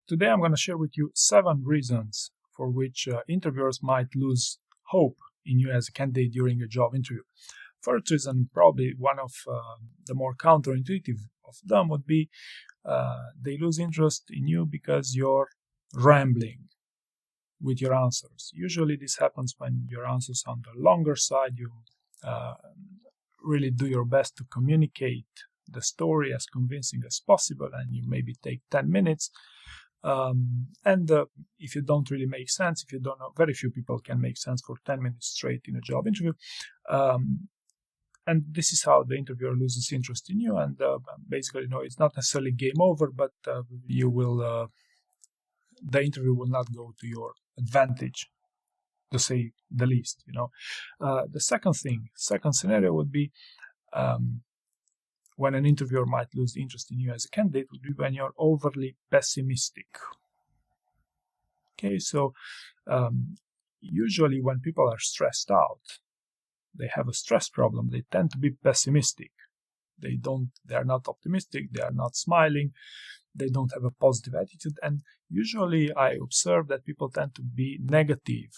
Today I'm going to share with you 7 reasons for which interviewers might lose hope in you as a candidate during a job interview. First reason, probably one of the more counterintuitive of them, would be they lose interest in you because you're rambling with your answers. Usually this happens when your answers are on the longer side. You really do your best to communicate the story as convincing as possible, and you maybe take 10 minutes. If you don't really make sense, if you don't know, very few people can make sense for 10 minutes straight in a job interview. And this is how the interviewer loses interest in you. And basically, it's not necessarily game over, but the interview will not go to your advantage, to say the least. The second scenario would be when an interviewer might lose interest in you as a candidate would be when you're overly pessimistic. Okay, so usually when people are stressed out, they have a stress problem, they tend to be pessimistic. They are not optimistic, they are not smiling, they don't have a positive attitude, and usually I observe that people tend to be negative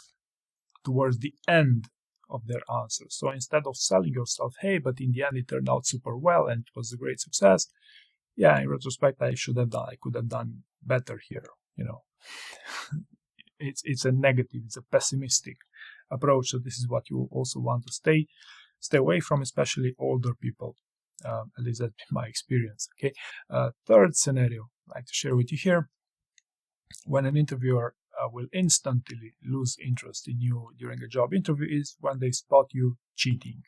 towards the end of their answers. So instead of selling yourself, hey, but in the end it turned out super well and it was a great success, yeah, in retrospect I could have done better here. It's a negative, it's a pessimistic approach. So this is what you also want to stay away from, especially older people. At least that's my experience. Okay. Third scenario I'd like to share with you here: when an interviewer will instantly lose interest in you during a job interview is when they spot you cheating.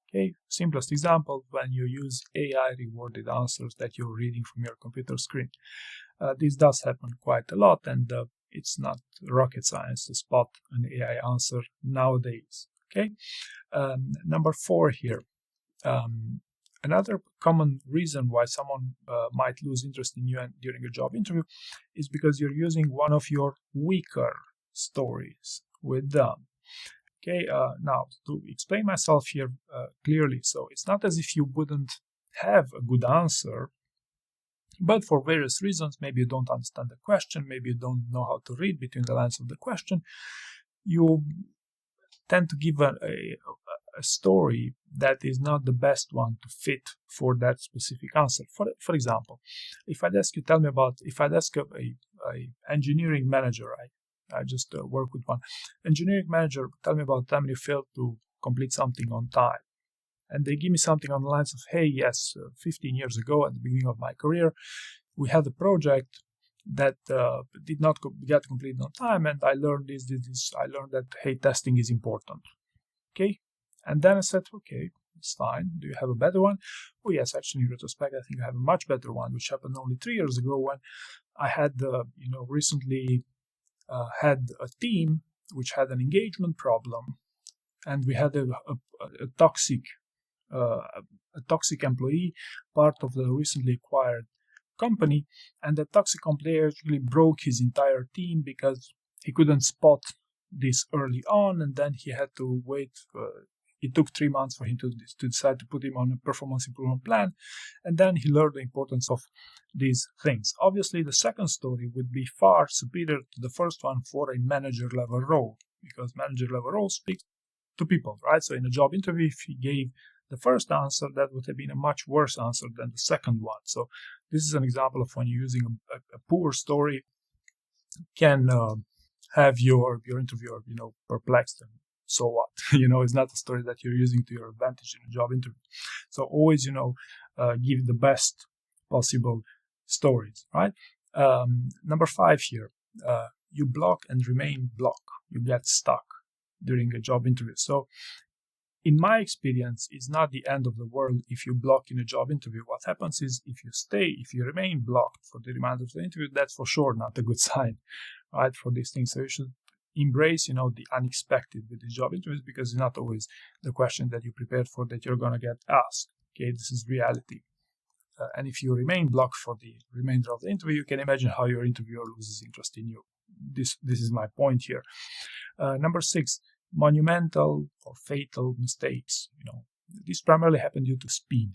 Okay, simplest example, when you use AI rewarded answers that you're reading from your computer screen. This does happen quite a lot, and it's not rocket science to spot an AI answer nowadays. Okay, number 4 here. Another common reason why someone might lose interest in you during a job interview is because you're using one of your weaker stories with them. Okay, now to explain myself here clearly, so it's not as if you wouldn't have a good answer, but for various reasons, maybe you don't understand the question, maybe you don't know how to read between the lines of the question, you tend to give a story that is not the best one to fit for that specific answer. For example, if I'd ask a engineering manager, I just work with one engineering manager, tell me about the time you failed to complete something on time. And they give me something on the lines of, hey, yes, 15 years ago at the beginning of my career, we had a project that did not get completed on time, and I learned this. I learned that, hey, testing is important. Okay? And then I said, okay, it's fine. Do you have a better one? Oh, yes, actually, in retrospect, I think I have a much better one, which happened only 3 years ago when I had, recently had a team which had an engagement problem, and we had a toxic employee, part of the recently acquired company, and the toxic employee actually broke his entire team because he couldn't spot this early on, and then he had to wait. It took 3 months for him to decide to put him on a performance improvement plan, and then he learned the importance of these things. Obviously, the second story would be far superior to the first one for a manager level role, because manager level roles speak to people, right? So in a job interview, if he gave the first answer, that would have been a much worse answer than the second one. So this is an example of when you're using a poor story can have your interviewer, perplexed. And so what? It's not a story that you're using to your advantage in a job interview. So always, give the best possible stories, right? Number 5 here, you block and remain blocked. You get stuck during a job interview. So in my experience, it's not the end of the world if you block in a job interview. What happens is if you remain blocked for the remainder of the interview, that's for sure not a good sign, right, for these things. So you should embrace, the unexpected with the job interviews, because it's not always the question that you prepared for that you're going to get asked. Okay, this is reality. And if you remain blocked for the remainder of the interview, you can imagine how your interviewer loses interest in you. This is my point here. Number 6, monumental or fatal mistakes. This primarily happened due to speed.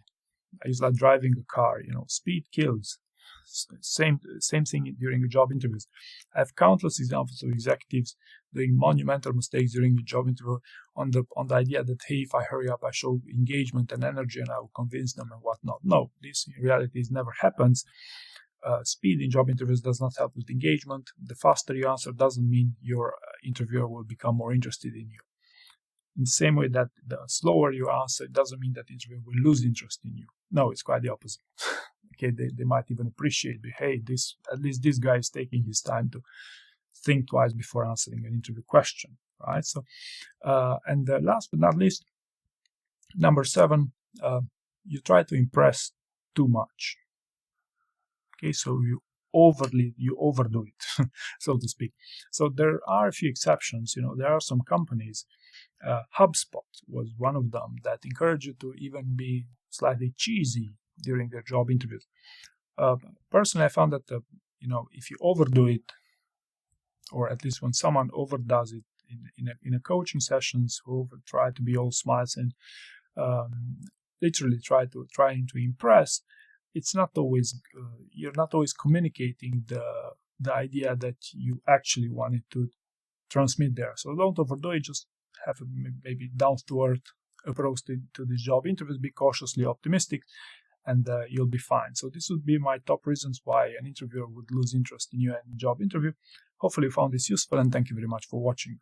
It's like driving a car, speed kills. Same thing during the job interviews. I have countless examples of executives doing monumental mistakes during the job interview on the idea that, hey, if I hurry up, I show engagement and energy and I will convince them and whatnot. No, this in reality never happens. Speed in job interviews does not help with engagement. The faster you answer doesn't mean your interviewer will become more interested in you. In the same way that the slower you answer, it doesn't mean that the interviewer will lose interest in you. No, it's quite the opposite. Okay, they might even appreciate, hey, at least this guy is taking his time to think twice before answering an interview question, right? So, and last but not least, number 7, you try to impress too much. Okay, so you overdo it, so to speak. So there are a few exceptions. There are some companies. HubSpot was one of them that encourage you to even be slightly cheesy during their job interviews. Personally, I found that if you overdo it, or at least when someone overdoes it in a coaching sessions, who try to be all smiles and literally trying to impress, it's not always you're not always communicating the idea that you actually wanted to transmit there. So don't overdo it. Just have a maybe down-to-earth approach to these job interviews. Be cautiously optimistic, and you'll be fine. So this would be my top reasons why an interviewer would lose interest in you in a job interview. Hopefully you found this useful, and thank you very much for watching.